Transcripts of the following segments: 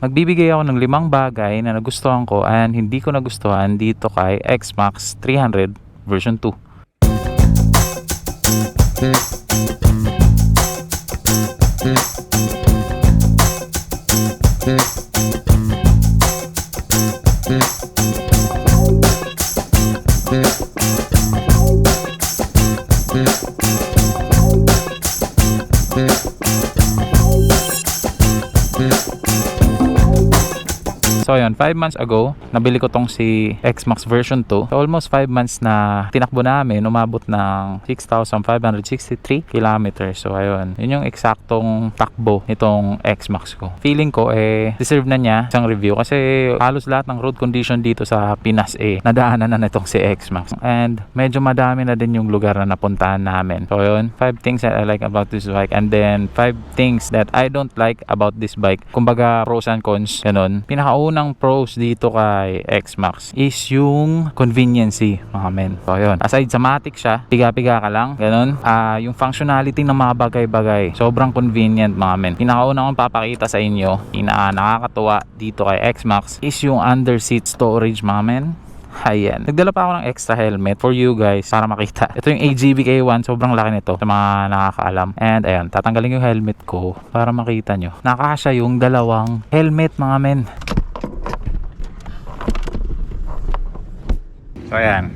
magbibigay ako ng 5 bagay na nagustuhan ko and hindi ko nagustuhan dito kay X-Max 300 version 2. So yun, 5 months ago, nabili ko tong si X-Max version 2. So almost 5 months na tinakbo namin, umabot ng 6,563 kilometers. So ayun, yun yung eksaktong takbo nitong X-Max ko. Feeling ko deserve na niya isang review kasi halos lahat ng road condition dito sa Pinas nadaanan na nitong si X-Max. And medyo madami na din yung lugar na napuntahan namin. So yun, 5 things that I like about this bike and then 5 things that I don't like about this bike. Kumbaga pros and cons, ganun. Pinakaunang pros dito kay X-Max is yung conveniency, mga men. So yun, aside sa matic siya, piga-piga ka lang, ganun. Yung functionality ng mga bagay-bagay, sobrang convenient, mga men. Pinakaunang kong papakita sa inyo, nakakatuwa dito kay X-Max is yung under seat storage, mga men. Ayan. Nagdala pa ako ng extra helmet for you guys para makita. Ito yung AGV K1. Sobrang laki nito sa mga nakakaalam. And ayan, tatanggalin yung helmet ko para makita nyo. Nakasya yung dalawang helmet, mga men. So ayan,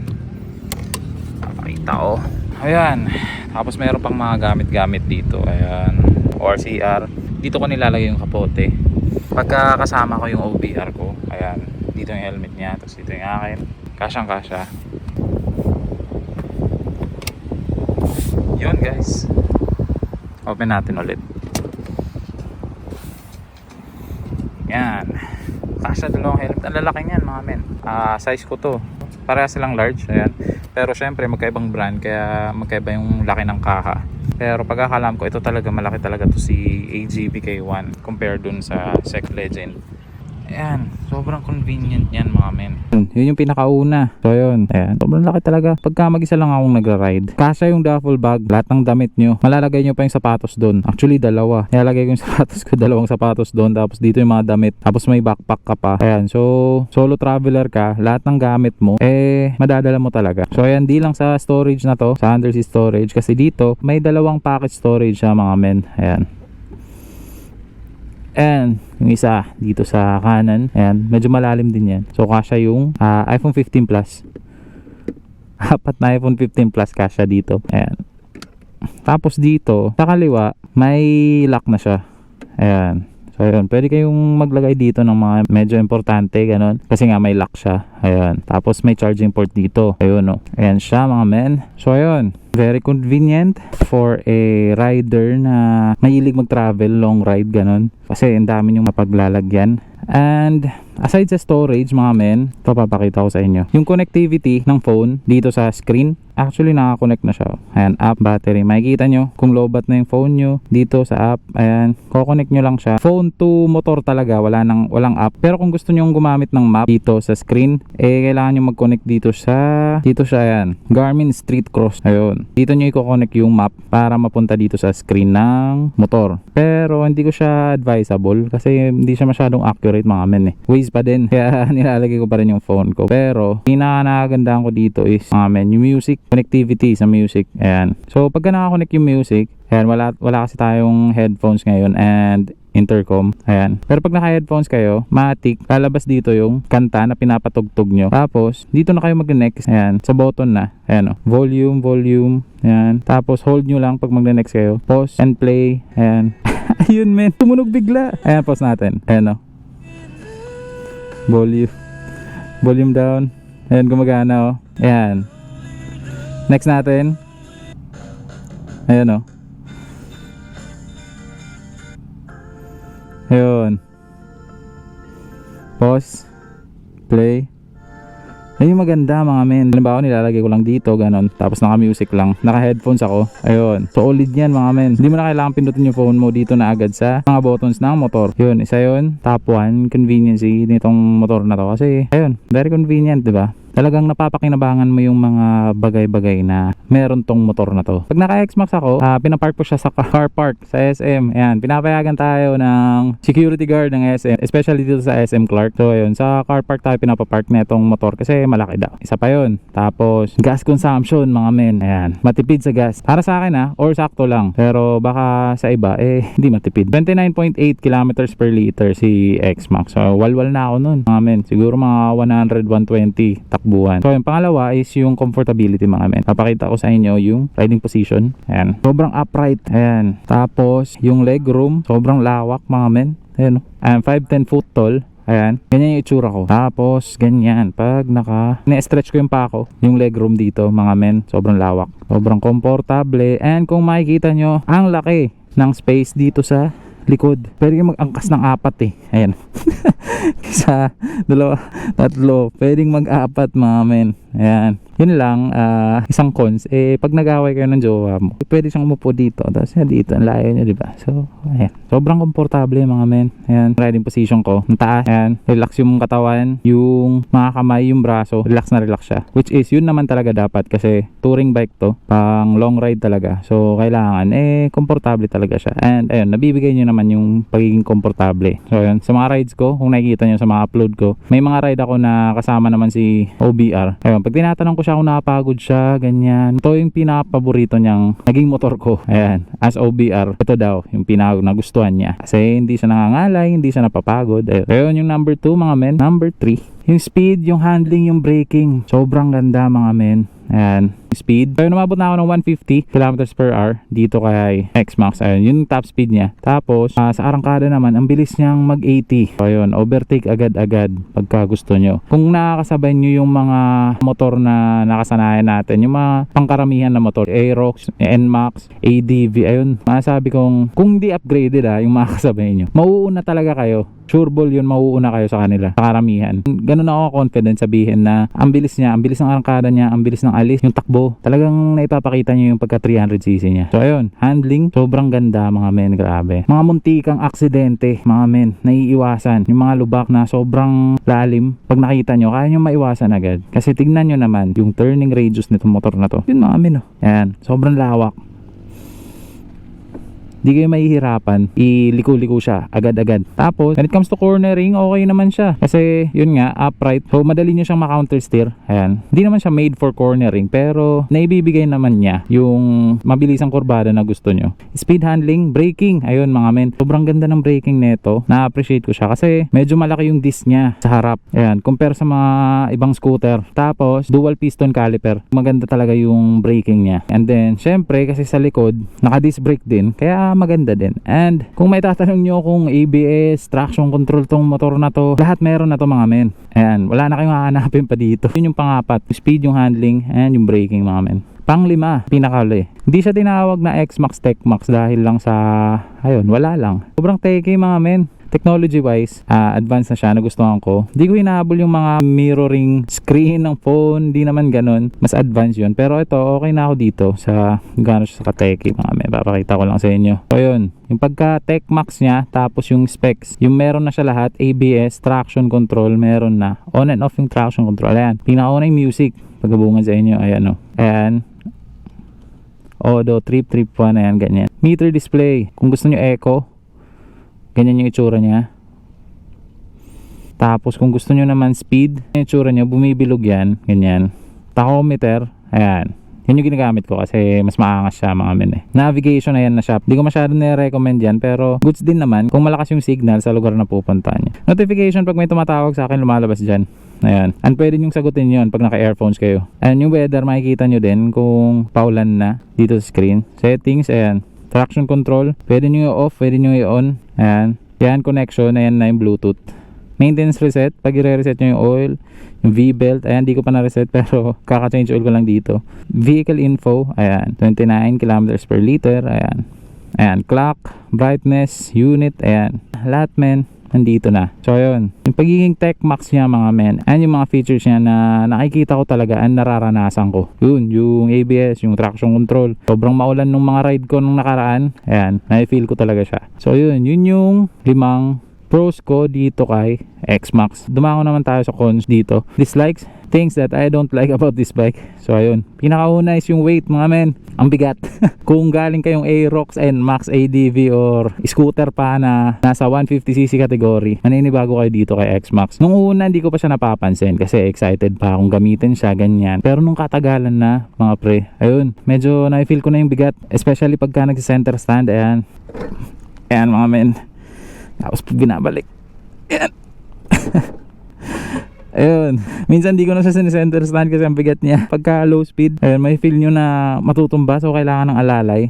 pakita ko. Ayan, tapos meron pang mga gamit-gamit dito. Ayan, ORCR. Dito ko nilalagay yung kapote. Pagka kasama ko yung OBR ko, ayan, dito yung helmet niya. Tapos dito yung akin. Kasyang kasya. Yun guys. Open natin ulit. Yan. Kasya dalawang helmet. Ang lalaki niyan, mga men. Size ko to. Pareha silang large, ayan. Pero syempre magkaibang brand kaya magkaiba yung laki ng kaha. Pero pagkakalam ko ito talaga malaki talaga to si AGV K1 compared dun sa Sec Legend. Ayan, sobrang convenient yan, mga men. Yun yung pinakauna. So yun, ayan, sobrang laki talaga. Pagka mag-isa lang akong nagra-ride, kasya yung duffel bag, lahat ng damit nyo, malalagay nyo pa yung sapatos doon. Actually dalawa, nilalagay ko yung sapatos ko, dalawang sapatos doon. Tapos dito yung mga damit, tapos may backpack ka pa. Ayan, so solo traveler ka, lahat ng gamit mo madadala mo talaga. So ayan, di lang sa storage na to, sa underseat storage, kasi dito may dalawang package storage siya, mga men. Ayan. And yung isa dito sa kanan, ayan, medyo malalim din yan. So kasya yung iPhone 15 Plus. Apat na iPhone 15 Plus kasya dito. Ayan. Tapos dito sa kaliwa may lock na siya. Ayan. So ayun, pwede kayong maglagay dito ng mga medyo importante, ganun. Kasi nga may lock siya. Ayan. Tapos may charging port dito. Ayun, no. Ayan siya, mga men. So ayun, very convenient for a rider na mahilig mag-travel, long ride, ganun. Kasi ang dami yung mapaglalagyan. And aside sa storage, mga men, ito papakita ko sa inyo. Yung connectivity ng phone dito sa screen, actually nakakonect na siya. Ayan, app, battery. Makikita nyo kung lowbat na yung phone nyo dito sa app. Ayan, kukonect nyo lang siya. Phone to motor talaga, walang app. Pero kung gusto nyo gumamit ng map dito sa screen, kailangan nyo mag-connect dito sa ayan, Garmin Street Cross. Ayun, dito nyo i-connect yung map para mapunta dito sa screen ng motor. Pero hindi ko siya advisable kasi hindi siya masyadong accurate, mga men. Waze pa din, kaya nilalagay ko pa rin yung phone ko. Pero pinaka-nakagandaan ko dito is, mga men, yung music, connectivity sa music. Ayan, so pagka nakakonect yung music, ayan, wala kasi tayong headphones ngayon and intercom. Ayan. Pero pag naka-headphones kayo, matik, lalabas dito yung kanta na pinapatugtog nyo. Tapos, dito na kayo mag-next. Ayan. Sa button na. Ayan, o. Volume. Ayan. Tapos, hold nyo lang pag mag-next kayo. Pause and play. Ayan. Ayun, men. Tumunog bigla. Ayan, pause natin. Ayan, o. Volume down. Ayan, gumagana, o. Ayan. Next natin. Ayan, o. Ayun. Pause. Play. Ayun, maganda, mga men. Halimbawa, nilalagay ko lang dito, ganon. Tapos naka-music lang. Naka-headphones ako. Ayun. Solid yan, mga men. Hindi mo na kailangan pindutin yung phone mo dito na agad sa mga buttons ng motor. Yun, isa yun. Top 1 conveniency nitong motor na to. Kasi, ayun, very convenient, diba? talagang napapakinabangan mo yung mga bagay-bagay na meron tong motor na to. Pag naka X-Max ako, pinapark ko siya sa car park sa SM. Ayan, pinapayagan tayo ng security guard ng SM, especially dito sa SM Clark. So ayun, sa car park tayo pinapapark na itong motor kasi malaki daw. Isa pa yun. Tapos gas consumption mga men. Ayan, matipid sa gas. Para sa akin or sakto lang. Pero baka sa iba hindi matipid. 29.8 kilometers per liter si X-Max. So walwal na ako nun mga men. Siguro mga 100-120 takbuhan. So yung pangalawa is yung comfortability mga men. Papakita ko sa inyo yung riding position. Ayan, sobrang upright. Ayan, tapos yung leg room sobrang lawak mga men. Ayan, 5'10" foot tall. Ayan, ganyan yung itsura ko. Tapos ganyan, pag na-stretch ko yung pako, yung legroom dito mga men, sobrang lawak, sobrang komportable. And kung makikita nyo, ang laki ng space dito sa likod. Pwede yung mag-angkas ng 4 Ayan. Isa, dalawa, tatlo. Pwedeng mag-4 mga men. Ayan. Yun lang, isang cons, pag nag-away kayo ng jowa mo, pwede siyang umupo dito, tapos dito, ang layo niya, diba? So, ayan. Sobrang komportable mga men. Ayan, riding position ko. Ang taas, ayan. Relax yung katawan, yung mga kamay, yung braso, relax na relax siya. Which is, yun naman talaga dapat kasi touring bike to, pang long ride talaga. So, kailangan, komportable talaga siya. And, ayun, nabibigay nyo naman yung pagiging komportable. So, ayun, sa mga rides ko, kung nakikita nyo sa mga upload ko, may mga ride ako na kasama naman si OBR. Ayun, pag tinatanong ko siya kung napagod siya, ganyan. Ito yung pinaka-paborito niyang naging motor ko. Ayan, as OBR, ito daw yung pinaka-nagustuhan niya. Kasi hindi siya nangangalay, hindi siya napapagod. Ayun yung number 2 mga men. Number 3, yung speed, yung handling, yung braking. Sobrang ganda mga men. Ayan, speed. Ayun, umabot na ako ng 150 kilometers per hour dito kay X-Max. Ayun, yung top speed niya. Tapos, sa arangkada naman, ang bilis niyang mag-80. So, ayun, overtake agad-agad pagka gusto nyo. Kung nakakasabay nyo yung mga motor na nakasanayan natin, yung mga pangkaramihan na motor, Aerox, NMAX, ADV, ayun, masasabi kong, kung di upgraded yung mga kasabay nyo, mauuna talaga kayo. Sure ball yun, mauuna kayo sa kanila, sa karamihan. Ganun ako confident sabihin na ang bilis niya, ang bilis ng arangkada niya, ang bilis ng alis, yung takbo, talagang naipapakita niyo yung pagka 300cc niya. So ayun, handling, sobrang ganda mga men, grabe. Mga muntikang aksidente mga men, naiiwasan. Yung mga lubak na sobrang lalim, pag nakita nyo, kaya nyo maiwasan agad. Kasi tignan nyo naman, yung turning radius nitong motor na to, yun mga men, Ayan, sobrang lawak. Di kayo mahihirapan, iliko-liko siya agad-agad. Tapos, when it comes to cornering, okay naman siya. Kasi, yun nga, upright. So, madali nyo siyang ma-counter steer. Ayan. Hindi naman siya made for cornering, pero naibibigay naman niya yung mabilisang kurbada na gusto nyo. Speed handling, braking. Ayun mga men, sobrang ganda ng braking neto. Na-appreciate ko siya kasi medyo malaki yung disc niya sa harap. Ayan, compare sa mga ibang scooter. Tapos, dual piston caliper. Maganda talaga yung braking niya. And then, syempre, kasi sa likod, naka-disc brake din. Kaya maganda din. And kung may tatanong nyo kung ABS, traction control tong motor na to, lahat meron na to mga men. Ayan, wala na kayong hahanapin pa dito. Yun yung pangapat, speed, yung handling, and yung braking mga men. Pang-5, pinakali. Hindi siya tinawag na X-Max Tech-Max dahil lang sa, ayun, wala lang. Sobrang techy mga men. Technology wise, advanced na siya, nagustuhan ko. Hindi ko hinahabol yung mga mirroring screen ng phone, hindi naman ganun. Mas advanced yun. Pero ito, okay na ako dito sa gano'n siya sa techy mga may papakita ko lang sa inyo. So yun, yung pagka Tech Max niya, tapos yung specs, yung meron na siya lahat, ABS, traction control, meron na. On and off yung traction control. Ayan, pinakauna yung music, pagkabungan sa inyo, ayan o. Ayan. Odo, trip 1, ayan, ganyan. Meter display, kung gusto nyo echo, ganyan yung itsura niya. Tapos kung gusto nyo naman speed, yung itsura niya, bumibilog yan, ganyan. Tachometer, ayan. Yan yung ginagamit ko kasi mas maangas siya mga men. Navigation, ayan na siya. Hindi ko masyado nire-recommend yan, pero goods din naman kung malakas yung signal sa lugar na pupuntahan niya. Notification, pag may tumatawag sa akin, lumalabas dyan. Ayan. And pwede nyo sagutin yun pag naka-earphones kayo. And yung weather, makikita nyo din kung paulan na dito sa screen. Settings, ayan. Traction control, pwede nyo i-off, pwede nyo i-on. Ayan, yan connection, ayan na yung Bluetooth. Maintenance reset, pag i-reset nyo yung oil, yung V-belt, ayan, di ko pa na-reset pero kaka-change oil ko lang dito. Vehicle info, ayan, 29 kilometers per liter, ayan. Ayan, clock, brightness, unit, ayan. Lahat men, nandito na. So yun, yung pagiging Tech Max niya mga men, and yung mga features niya na nakikita ko talaga and nararanasan ko. Yun, yung ABS, yung traction control. Sobrang maulan nung mga ride ko nung nakaraan. Ayan, na-feel ko talaga siya. So yun yung 5 pros ko dito kay X-Max. Dumango naman tayo sa cons dito. Dislikes, things that I don't like about this bike. So ayun, pinakauna is yung weight mga men. Ang bigat. Kung galing kayong Aerox, NMAX, ADV or scooter pa na nasa 150cc category, maninibago kayo dito kay X-Max. Nung una hindi ko pa siya napapansin kasi excited pa akong gamitin siya ganyan. Pero nung katagalan na mga pre, ayun, medyo na-feel ko na yung bigat, especially pagka nagsi-center stand. Ayan mga men, tapos binabalik. Ayan. Ayun, minsan di ko na siya sinicenter stand kasi ang bigat niya. Pagka low speed, ayun, may feel nyo na matutumba, so kailangan ng alalay.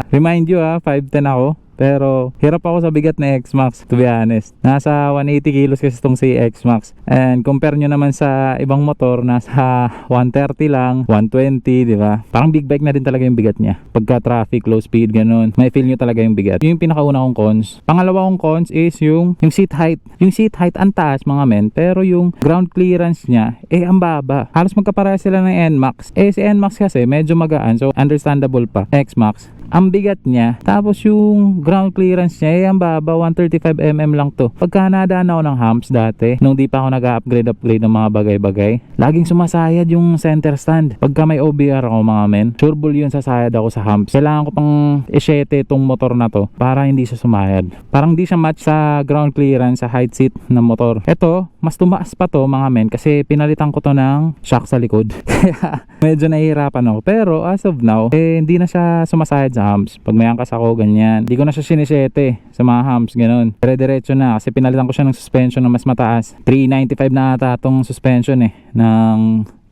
Remind you 5'10 ako, pero hirap ako sa bigat na X-Max, to be honest. Nasa 180 kilos kasi itong si X-Max. And compare nyo naman sa ibang motor, nasa 130 lang, 120, di ba? Parang big bike na din talaga yung bigat niya. Pagka traffic, low speed, ganun, may feel nyo talaga yung bigat. Yun yung pinakauna kong cons. Pangalawa kong cons is yung seat height. Yung seat height ang taas mga men, pero yung ground clearance niya, ang baba. Halos magkapareha sila ng NMAX. Si NMAX kasi medyo magaan, so understandable pa. X-Max, ang bigat niya, tapos yung ground clearance niya ang baba, 135mm lang to. Pagka nadaan ako ng humps dati, nung di pa ako nag-upgrade ng mga bagay-bagay, laging sumasayad yung center stand. Pagka may OBR ako mga men, sure bull yun, sasayad ako sa humps. Kailangan ko pang i-sete itong motor na to para hindi siya sumayad. Parang di siya match sa ground clearance sa height seat ng motor. Ito, mas tumaas pa to mga men kasi pinalitan ko to ng shock sa likod. Kaya medyo nahihirapan ako. Pero as of now, hindi na siya sumasayad sa humps. Pag may angkas ako, ganyan. Di ko na siya sinisete sa mga humps, ganun. Dire-diretso na kasi pinalitan ko siya ng suspension na mas mataas. 395 na ata itong suspension ng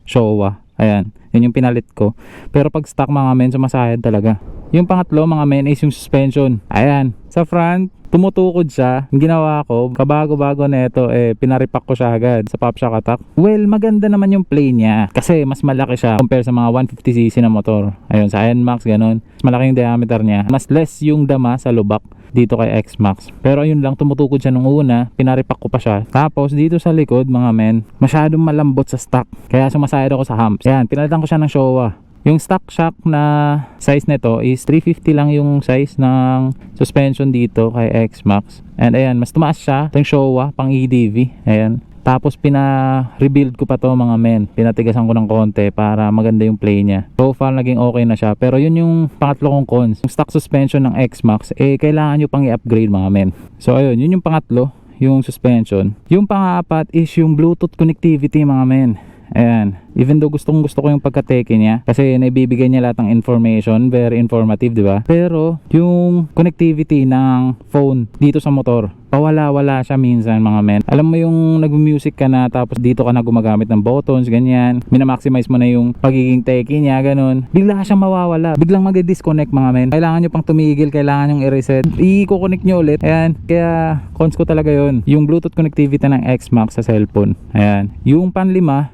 Showa. Ayan, yun yung pinalit ko. Pero pag stock mga men, sumasayad talaga. Yung pangatlo mga men is yung suspension. Ayan, sa front, tumutukod siya. Yung ginawa ko, kabago-bago na ito, pinaripak ko siya agad sa Pop Shock Attack. Well, maganda naman yung play niya kasi mas malaki siya compare sa mga 150cc na motor. Ayun, sa NMAX, ganun. Mas malaki yung diameter niya. Mas less yung dama sa lubak dito kay X-Max. Pero ayun lang, tumutukod siya nung una, pinaripak ko pa siya. Tapos dito sa likod, mga men, masyadong malambot sa stock. Kaya sumasayad ako sa humps. Ayan, pinalitan ko siya ng Showa. Yung stock shock na size nito is 350 lang yung size ng suspension dito kay X-Max. And ayan, mas tumaas siya. Ito yung Showa, pang EDV. Ayan. Tapos pina-rebuild ko pa to mga men. Pinatigasan ko ng konti para maganda yung play niya. So far naging okay na siya. Pero yun yung pangatlo kong cons. Yung stock suspension ng X-Max, kailangan nyo pang i-upgrade mga men. So ayun, yun yung pangatlo, yung suspension. Yung pang-apat is yung Bluetooth connectivity mga men. Ayan, even though gusto ko yung pagka-teke niya kasi naibibigay niya lahat ng information, very informative, di ba? Pero yung connectivity ng phone dito sa motor, pawala-wala siya minsan mga men. Alam mo yung nag-music ka na tapos dito ka na gumagamit ng buttons, ganyan, minamaximize mo na yung pagiging teke niya, ganun, bigla siyang mawawala, biglang mag-disconnect mga men. Kailangan nyo pang tumigil, kailangan nyo i-reset, i-connect nyo ulit. Ayan, kaya cons ko talaga yun, yung Bluetooth connectivity ng X-Max sa cellphone. Ayan, yung panlima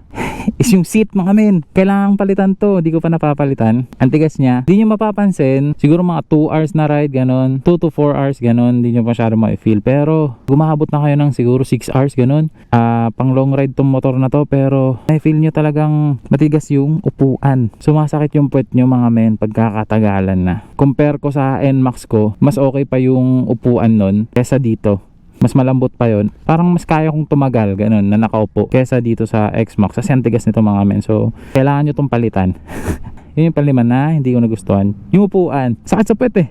is yung seat mga men. Kailangan palitan to, di ko pa napapalitan. Ang tigas niya, di nyo mapapansin, siguro mga 2 hours na ride, ganon, 2 to 4 hours, ganon, di nyo masyado ma-feel. Pero gumahabot na kayo ng siguro 6 hours, ganon. Pang long ride tong motor na to, pero na-feel nyo talagang matigas yung upuan. Sumasakit yung puwet nyo mga men pagkakatagalan na. Compare ko sa NMAX ko, mas okay pa yung upuan nun kesa dito. Mas malambot pa yon. Parang mas kaya kong tumagal ganun na nakaupo kesa dito sa X-Max kasi ang tigas nito mga men. So kailangan nyo tong palitan. Yun yung panlima na hindi ko nagustuhan. Yung upuan, sakit sa puwet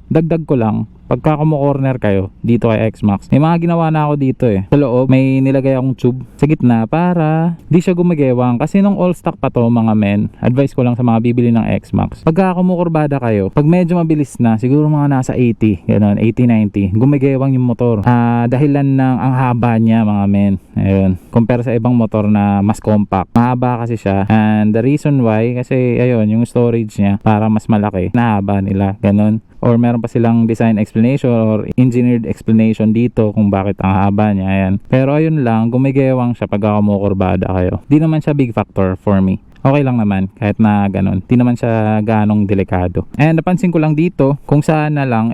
dagdag ko lang, pagka kumo-corner kayo dito kay X-Max, may mga ginawa na ako dito sa loob, may nilagay akong tube sa gitna para di siya gumagewang. Kasi nung all stock pa to mga men, advice ko lang sa mga bibili ng X-Max, pagka kumukurbada kayo, pag medyo mabilis na, siguro mga nasa 80 gano'n, 80-90, gumagewang yung motor. Dahilan ng ang haba niya mga men. Ayun, compare sa ibang motor na mas compact, mahaba kasi siya. And the reason why, kasi ayun, yung storage niya para mas malaki, nahaba nila, gano'n. Or meron pa silang design explanation or engineered explanation dito kung bakit ang haba niya. Ayan. Pero ayun lang, gumigewang siya pag kumukurbada kayo. Di naman siya big factor for me. okay lang naman kahit na ganun. Di naman siya ganong delikado. And napansin ko lang dito kung saan na lang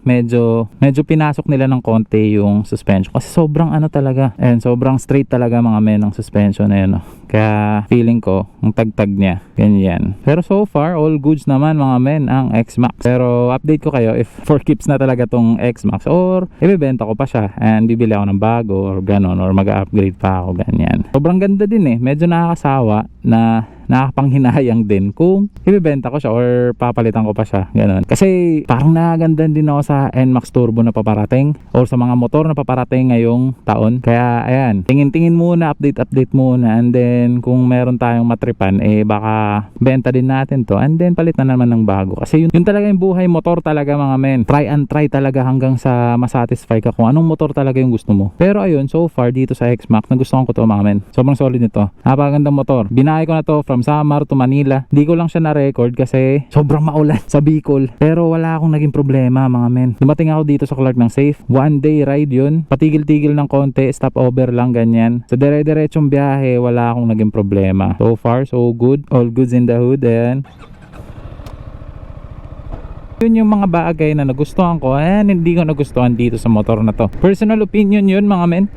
medyo pinasok nila ng konti yung suspension kasi sobrang ano talaga. And sobrang straight talaga mga men ng suspension na yun. Kaya feeling ko ang tagtag niya ganyan. Pero so far all goods naman mga men ang X-Max. Pero update ko kayo if for keeps na talaga tong X-Max or ibebenta ko pa siya and bibili ako ng bago or ganon or mag-upgrade pa ako ganyan. Sobrang ganda din medyo nakakasawa na nakakapanghinayang din kung ibebenta ko siya or papalitan ko pa siya ganon. Kasi parang naganda din ako sa NMAX Turbo na paparating or sa mga motor na paparating ngayong taon. Kaya ayan, tingin-tingin muna, update muna, and then kung meron tayong matripan baka benta din natin to and then palitan naman ng bago. Kasi yun talaga yung buhay motor talaga mga men. Try and try talaga hanggang sa masatisfy ka kung anong motor talaga yung gusto mo. Pero ayun, so far dito sa X-Max nagustuhan ko to mga men. Sobrang solid nito. Napakagandang motor. Binahay ko na to from Samar to Manila. Di ko lang siya na-record kasi sobrang maulan sa Bicol. Pero wala akong naging problema mga men. Dumating ako dito sa Clark ng safe. One day ride yun. Patigil-tigil ng konti. Stopover lang ganyan. Sa dire-diretsong biyahe wala akong naging problema. So far so good. All goods in the hood. Ayan. Yun yung mga bagay na nagustuhan ko and hindi ko nagustuhan dito sa motor na to. Personal opinion yun mga men.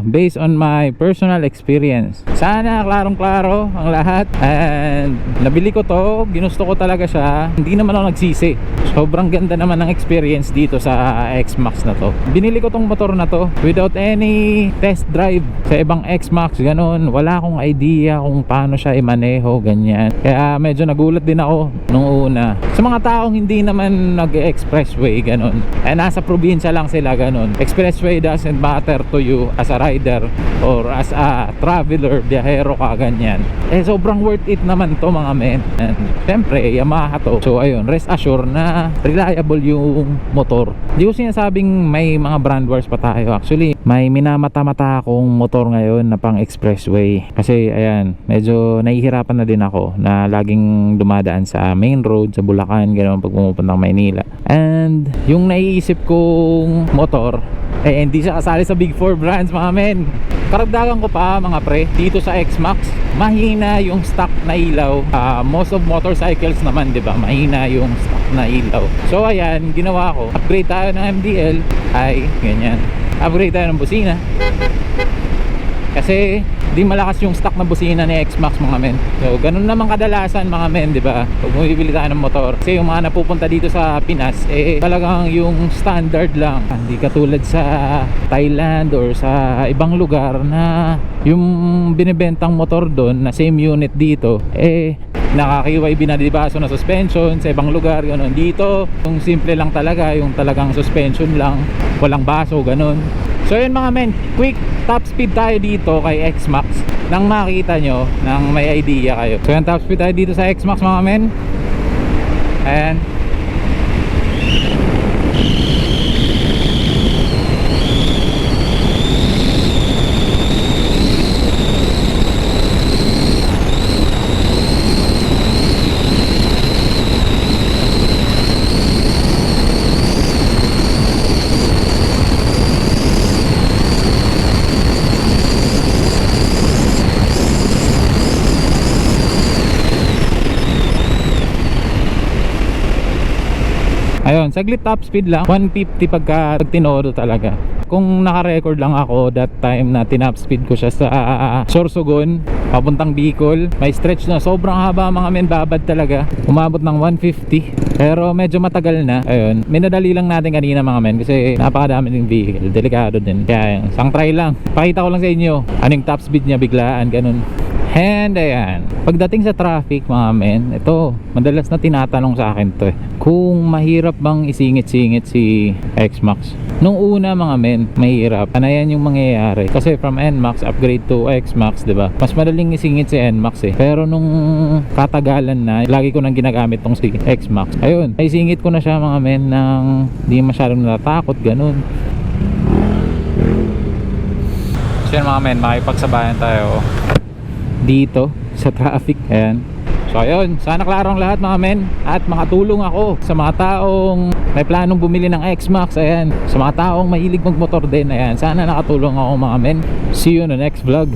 Based on my personal experience. Sana klarong-klaro ang lahat. And nabili ko to. Ginusto ko talaga siya. Hindi naman ako nagsisi. Sobrang ganda naman ng experience dito sa X-Max na to. Binili ko tong motor na to without any test drive sa ibang X-Max. Ganun. Wala akong idea kung paano siya imaneho. Ganyan. Kaya medyo nagulat din ako nung una. Sa mga taong hindi naman nag-expressway ganun nasa probinsya lang sila ganun, expressway doesn't matter to you as a rider or as a traveler, biyahero ka ganyan, sobrang worth it naman to mga men. And syempre Yamaha to, so ayun, rest assured na reliable yung motor. Di ko sinasabing may mga brand wars pa tayo, actually may minamata-mata akong motor ngayon na pang expressway kasi ayan, medyo nahihirapan na din ako na laging dumadaan sa main road sa Bulacan ganun pag pumupunta ng Maynila. And yung naiisip kong motor hindi siya kasali sa Big 4 brands mga men. Karagdagan ko pa mga pre, dito sa X-Max mahina yung stock na ilaw. Most of motorcycles naman 'di ba, mahina yung stock na ilaw. So ayan, ginawa ko, upgrade tayo ng MDL, ay ganyan, upgrade tayo ng busina kasi di malakas yung stock na busina ni X-Max mga men. So ganun naman kadalasan mga men, di ba? Pag bumibili tayo ng motor, kasi yung mga napupunta dito sa Pinas talagang yung standard lang, hindi katulad sa Thailand or sa ibang lugar na yung binibentang motor doon na same unit dito nakakiway binadibaso na suspension sa ibang lugar ganun. Dito yung simple lang talaga, yung talagang suspension lang, walang baso ganun. So yun mga men, quick top speed tayo dito kay X-Max nang makita nyo, nang may idea kayo. So yun, top speed tayo dito sa X-Max mga men. And ayun, saglit top speed lang, 150 pag tinodo talaga. Kung naka-record lang ako that time na tinop speed ko siya sa Sorsogon papuntang Bicol, may stretch na sobrang haba mga men, babad talaga, umabot ng 150. Pero medyo matagal na. Ayun, minadali lang natin kanina mga men kasi napakadami ng vehicle, delikado din. Kaya isang try lang, pakita ko lang sa inyo anong top speed niya biglaan, ganun. And ayan, pagdating sa traffic mga men, ito madalas na tinatanong sa akin to kung mahirap bang isingit-singit si X-Max. Nung una mga men, mahirap. Ano yan yung mangyayari? Kasi from NMAX upgrade to X-Max, diba? Mas madaling isingit si NMAX Pero nung katagalan na, lagi ko nang ginagamit tong si X-Max. Ayun, ay singit ko na siya mga men nang di masyadong natatakot, ganun. So yun mga men, makipagsabayan tayo dito sa traffic. Ayan. So ayun, sana klarong lahat mga men at makatulong ako sa mga taong may planong bumili ng X-Max. Ayan, sa mga taong mahilig magmotor din. Ayan, sana nakatulong ako mga men. See you in the next vlog.